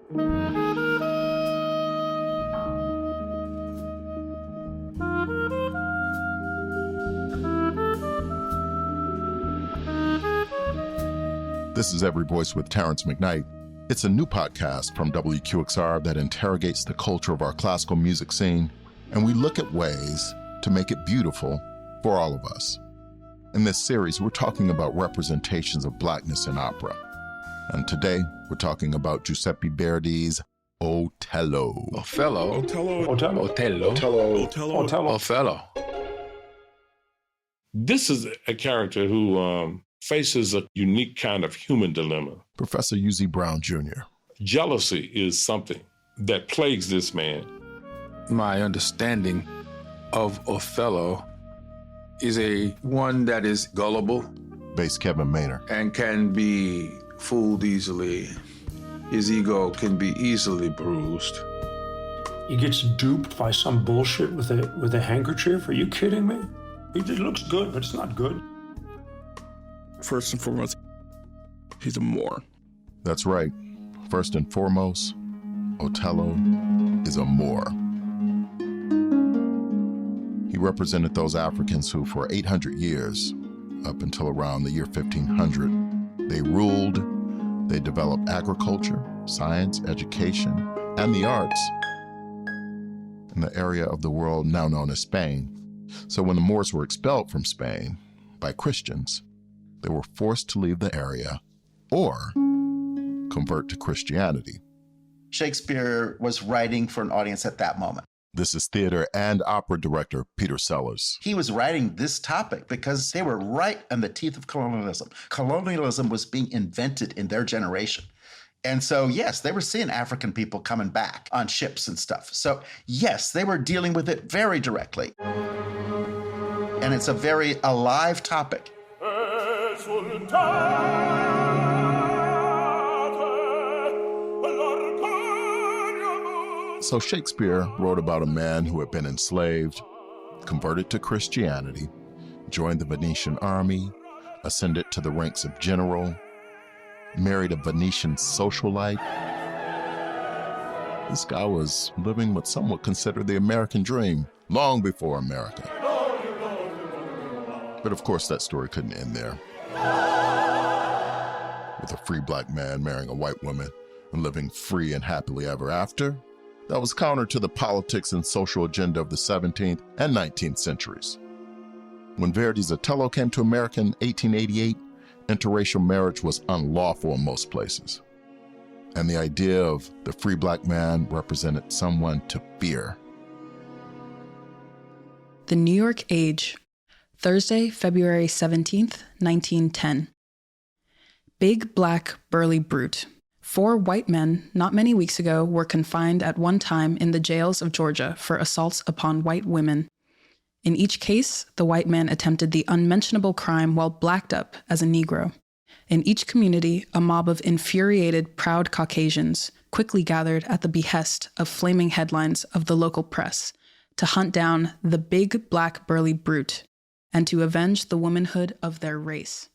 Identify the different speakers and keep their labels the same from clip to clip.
Speaker 1: This is Every Voice with Terrance McKnight. It's a new podcast from WQXR that interrogates the culture of our classical music scene, and we look at ways to make it beautiful for all of us. In this series, we're talking about representations of Blackness in opera. And today, we're talking about Giuseppe Verdi's Otello.
Speaker 2: Othello.
Speaker 3: This is a character who faces a unique kind of human dilemma.
Speaker 1: Professor U.Z. Brown Jr.
Speaker 3: Jealousy is something that plagues this man.
Speaker 2: My understanding of Othello is one that is gullible.
Speaker 1: Bass Kevin Maynard.
Speaker 2: And can be fooled easily. His ego can be easily bruised.
Speaker 4: He gets duped by some bullshit with a handkerchief. Are you kidding me? It looks good, but it's not good.
Speaker 5: First and foremost, he's a Moor.
Speaker 1: That's right. First and foremost, Otello is a Moor. He represented those Africans who, for 800 years, up until around the year 1500, they ruled, they developed agriculture, science, education, and the arts in the area of the world now known as Spain. So when the Moors were expelled from Spain by Christians, they were forced to leave the area or convert to Christianity.
Speaker 6: Shakespeare was writing for an audience at that moment.
Speaker 1: This is theater and opera director Peter Sellers.
Speaker 6: He was writing this topic because they were right in the teeth of colonialism. Colonialism was being invented in their generation. And so, yes, they were seeing African people coming back on ships and stuff. So, yes, they were dealing with it very directly. And it's a very alive topic.
Speaker 1: So Shakespeare wrote about a man who had been enslaved, converted to Christianity, joined the Venetian army, ascended to the ranks of general, married a Venetian socialite. This guy was living what some would consider the American dream long before America. But of course, that story couldn't end there. With a free black man marrying a white woman and living free and happily ever after, that was counter to the politics and social agenda of the 17th and 19th centuries. When Verdi's Otello came to America in 1888, interracial marriage was unlawful in most places. And the idea of the free black man represented someone to fear.
Speaker 7: The New York Age, Thursday, February 17th, 1910. Big, black, burly brute. 4 white men, not many weeks ago, were confined at one time in the jails of Georgia for assaults upon white women. In each case, the white man attempted the unmentionable crime while blacked up as a Negro. In each community, a mob of infuriated, proud Caucasians quickly gathered at the behest of flaming headlines of the local press to hunt down the big, black, burly brute and to avenge the womanhood of their race.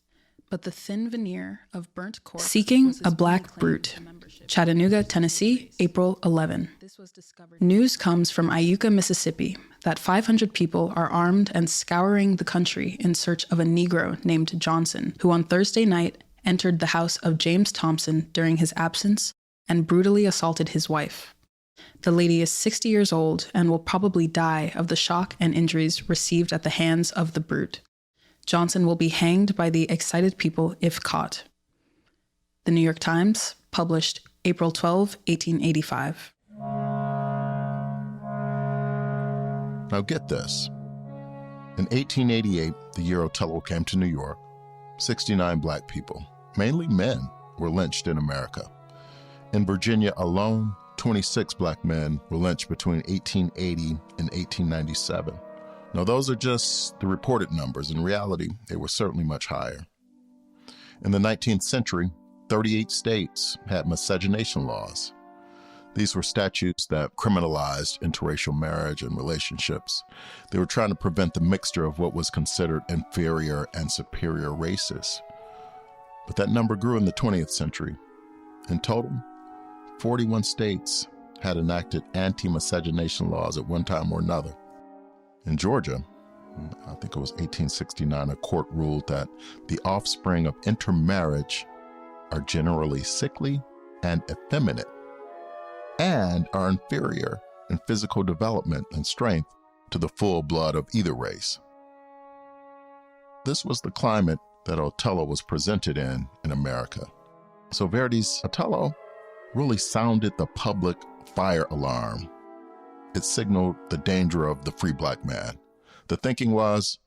Speaker 7: But the thin veneer of burnt corpse seeking a black brute. Chattanooga, Tennessee, April 11. News comes from Iuka, Mississippi, that 500 people are armed and scouring the country in search of a Negro named Johnson, who on Thursday night entered the house of James Thompson during his absence and brutally assaulted his wife. The lady is 60 years old and will probably die of the shock and injuries received at the hands of the brute. Johnson will be hanged by the excited people if caught. The New York Times, published April 12, 1885.
Speaker 1: Now get this. In 1888, the year Otello came to New York, 69 black people, mainly men, were lynched in America. In Virginia alone, 26 black men were lynched between 1880 and 1897. Now, those are just the reported numbers. In reality, they were certainly much higher. In the 19th century, 38 states had miscegenation laws. These were statutes that criminalized interracial marriage and relationships. They were trying to prevent the mixture of what was considered inferior and superior races. But that number grew in the 20th century. In total, 41 states had enacted anti-miscegenation laws at one time or another. In Georgia, I think it was 1869, a court ruled that the offspring of intermarriage are generally sickly and effeminate and are inferior in physical development and strength to the full blood of either race. This was the climate that Otello was presented in America. So Verdi's Otello really sounded the public fire alarm. It signaled the danger of the free black man. The thinking was,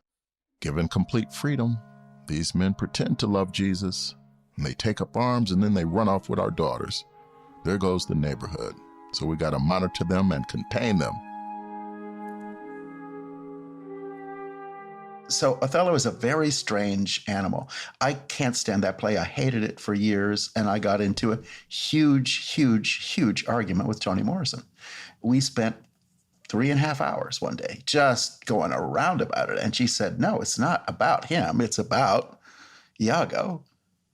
Speaker 1: given complete freedom, these men pretend to love Jesus, and they take up arms, and then they run off with our daughters. There goes the neighborhood. So we got to monitor them and contain them.
Speaker 6: So Othello is a very strange animal. I can't stand that play. I hated it for years, and I got into a huge argument with Toni Morrison. We spent 3.5 hours one day just going around about it. And she said, no, it's not about him. It's about Iago.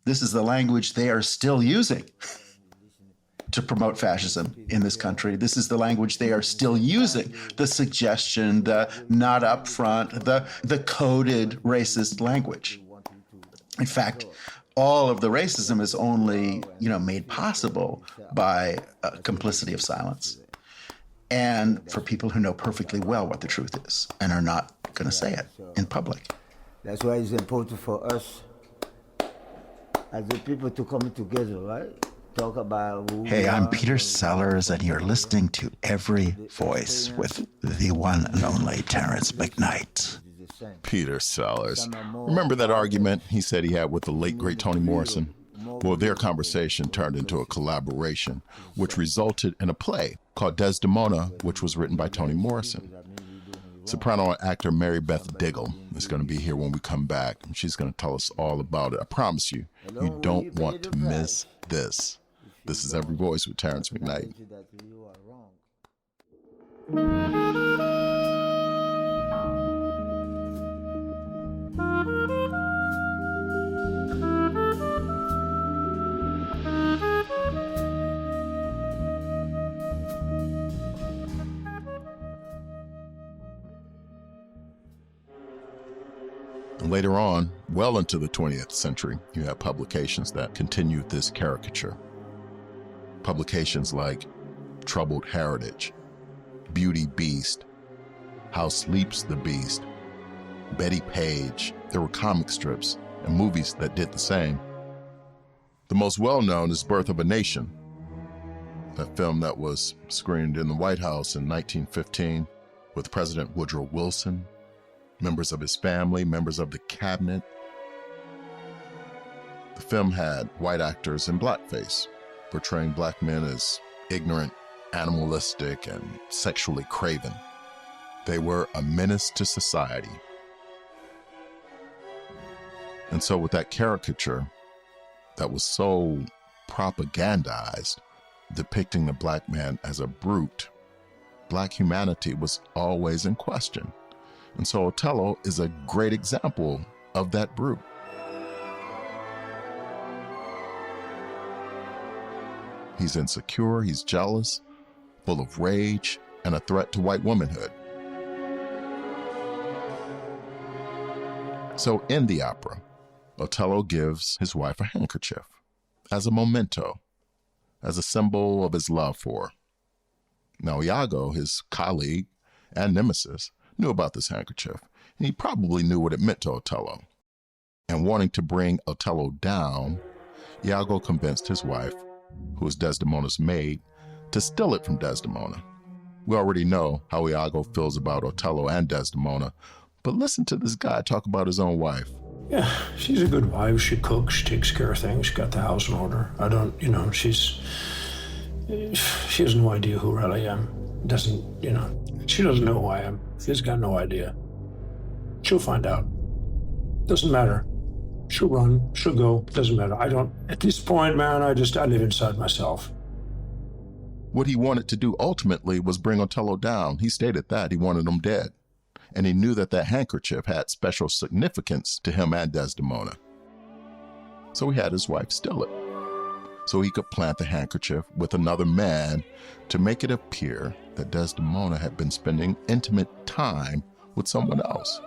Speaker 6: This is the language they are still using to promote fascism in this country. This is the language they are still using. The suggestion, the not upfront, the coded racist language. In fact, all of the racism is only, made possible by complicity of silence. And for people who know perfectly well what the truth is and are not going to say it in public.
Speaker 8: That's why it's important for us as the people to come together, right? Talk about who
Speaker 6: Hey, I'm Peter Sellers, and you're listening to Every Voice with the one and only Terrance McKnight.
Speaker 1: Peter Sellers. Remember that argument he said he had with the late, great Toni Morrison? Well, their conversation turned into a collaboration, which resulted in a play called Desdemona, which was written by Toni Morrison. Soprano and actor Mary Beth Diggle is going to be here when we come back, and she's going to tell us all about it. I promise you, you don't want to miss this. This is Every Voice with Terrance McKnight. And later on, well into the 20th century, you have publications that continued this caricature. Publications like Troubled Heritage, Beauty Beast, How Sleeps the Beast, Betty Page. There were comic strips and movies that did the same. The most well-known is Birth of a Nation, a film that was screened in the White House in 1915 with President Woodrow Wilson, members of his family, members of the cabinet. The film had white actors in blackface, portraying black men as ignorant, animalistic, and sexually craven. They were a menace to society. And so with that caricature that was so propagandized, depicting the black man as a brute, black humanity was always in question. And so Otello is a great example of that brute. He's insecure, he's jealous, full of rage, and a threat to white womanhood. So in the opera, Otello gives his wife a handkerchief as a memento, as a symbol of his love for her. Now Iago, his colleague and nemesis, knew about this handkerchief, and he probably knew what it meant to Otello. And wanting to bring Otello down, Iago convinced his wife, who was Desdemona's maid, to steal it from Desdemona. We already know how Iago feels about Otello and Desdemona, but listen to this guy talk about his own wife.
Speaker 4: Yeah, she's a good wife. She cooks, she takes care of things, she got the house in order. She has no idea who really I am. She doesn't know who I am. She's got no idea. She'll find out. Doesn't matter. She'll run, she'll go, doesn't matter. At this point, man, I live inside myself.
Speaker 1: What he wanted to do ultimately was bring Otello down. He stated that. He wanted him dead. And he knew that handkerchief had special significance to him and Desdemona. So he had his wife steal it. so he could plant the handkerchief with another man to make it appear that Desdemona had been spending intimate time with someone else.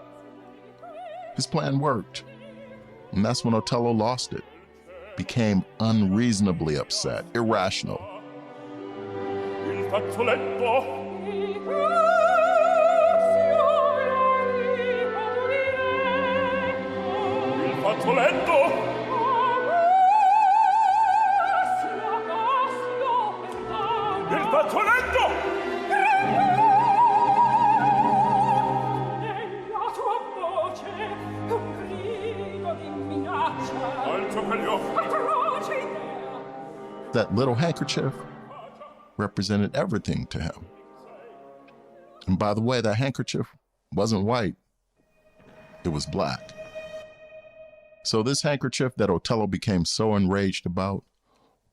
Speaker 1: His plan worked, and that's when Otello lost it, became unreasonably upset, irrational.
Speaker 9: Il fazzoletto
Speaker 1: That little handkerchief represented everything to him. And by the way, that handkerchief wasn't white, it was black. So this handkerchief that Otello became so enraged about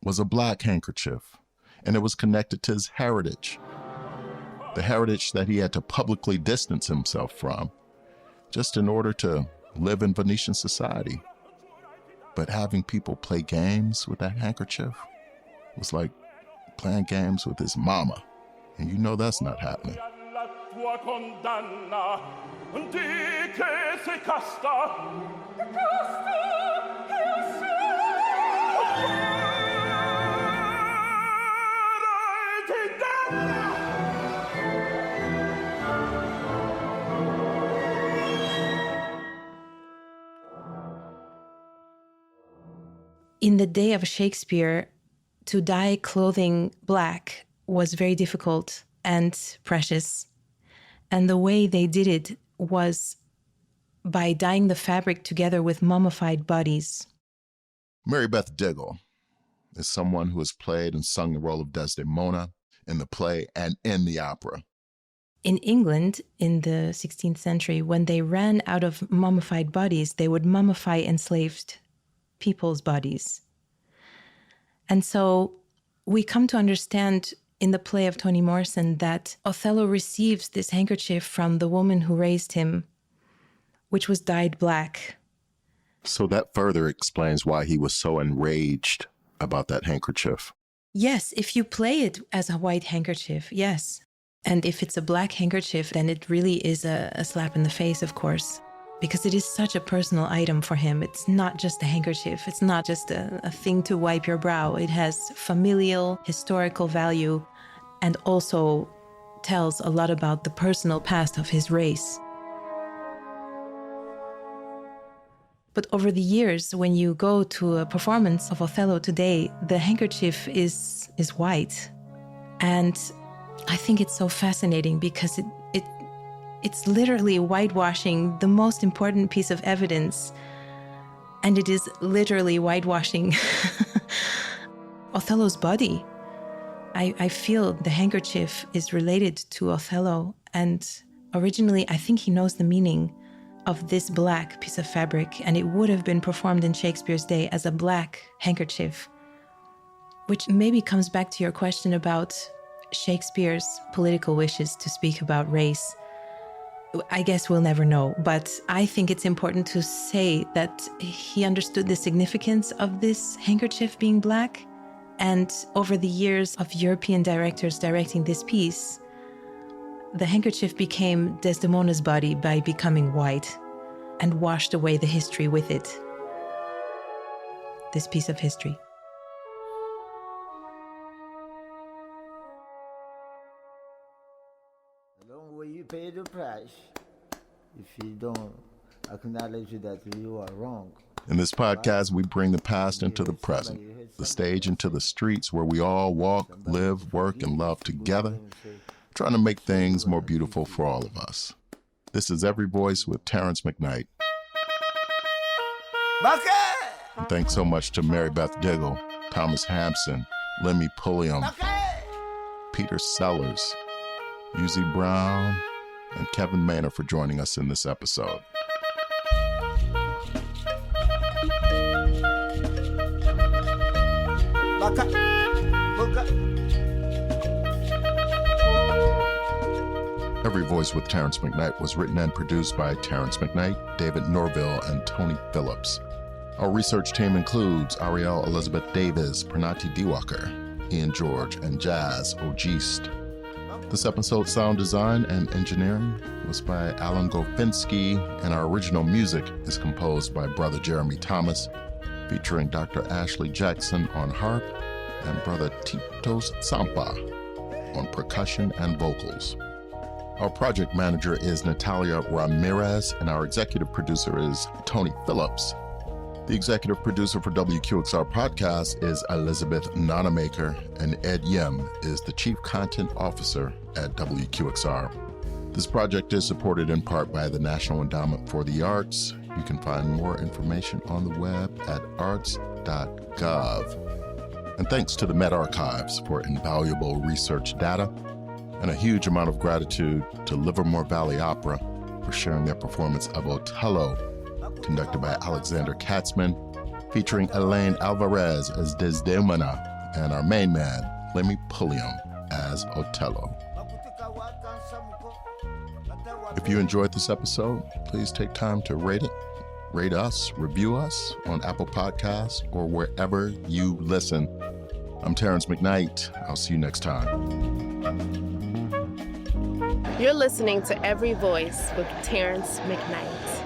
Speaker 1: was a black handkerchief, and it was connected to his heritage, the heritage that he had to publicly distance himself from, just in order to live in Venetian society. But having people play games with that handkerchief was like playing games with his mama, and you know that's not happening.
Speaker 10: In the day of Shakespeare, to dye clothing black was very difficult and precious. And the way they did it was by dyeing the fabric together with mummified bodies.
Speaker 1: Mary Beth Diggle is someone who has played and sung the role of Desdemona in the play and in the opera.
Speaker 10: In England, in the 16th century, when they ran out of mummified bodies, they would mummify enslaved people's bodies. And so we come to understand in the play of Toni Morrison that Othello receives this handkerchief from the woman who raised him, which was dyed black.
Speaker 1: So that further explains why he was so enraged about that handkerchief.
Speaker 10: Yes, if you play it as a white handkerchief, yes. And if it's a black handkerchief, then it really is a slap in the face, of course, because it is such a personal item for him. It's not just a handkerchief. It's not just a thing to wipe your brow. It has familial, historical value, and also tells a lot about the personal past of his race. But over the years, when you go to a performance of Othello today, the handkerchief is white. And I think it's so fascinating because it's literally whitewashing the most important piece of evidence. And it is literally whitewashing Othello's body. I feel the handkerchief is related to Othello. And originally, I think he knows the meaning of this black piece of fabric, and it would have been performed in Shakespeare's day as a black handkerchief, which maybe comes back to your question about Shakespeare's political wishes to speak about race. I guess we'll never know, but I think it's important to say that he understood the significance of this handkerchief being black, and over the years of European directors directing this piece, the handkerchief became Desdemona's body by becoming white and washed away the history with it. This piece of history.
Speaker 8: Along way you pay the price. If you don't acknowledge that you are wrong.
Speaker 1: In this podcast, we bring the past into the present, the stage into the streets where we all walk, live, work, and love together, trying to make things more beautiful for all of us. This is Every Voice with Terrance McKnight. And thanks so much to Mary Beth Diggle, Thomas Hampson, Lemmy Pulliam, Peter Sellers, Yuzi Brown, and Kevin Maynard for joining us in this episode. Every Voice with Terrance McKnight was written and produced by Terrance McKnight, David Norville, and Tony Phillips. Our research team includes Ariel Elizabeth Davis, Pranati Diwakar, Ian George, and Jazz Ogist. This episode's sound design and engineering was by Alan Gofinski, and our original music is composed by Brother Jeremy Thomas, featuring Dr. Ashley Jackson on harp and Brother Titos Sampa on percussion and vocals. Our project manager is Natalia Ramirez, and our executive producer is Tony Phillips. The executive producer for WQXR Podcast is Elizabeth Nonamaker, and Ed Yim is the Chief Content Officer at WQXR. This project is supported in part by the National Endowment for the Arts. You can find more information on the web at arts.gov. And thanks to the Met Archives for invaluable research data, and a huge amount of gratitude to Livermore Valley Opera for sharing their performance of Otello, conducted by Alexander Katzman, featuring Elaine Alvarez as Desdemona, and our main man, Lemmy Pulliam, as Otello. If you enjoyed this episode, please take time to rate it, rate us, review us on Apple Podcasts or wherever you listen. I'm Terrance McKnight. I'll see you next time.
Speaker 11: You're listening to Every Voice with Terrance McKnight.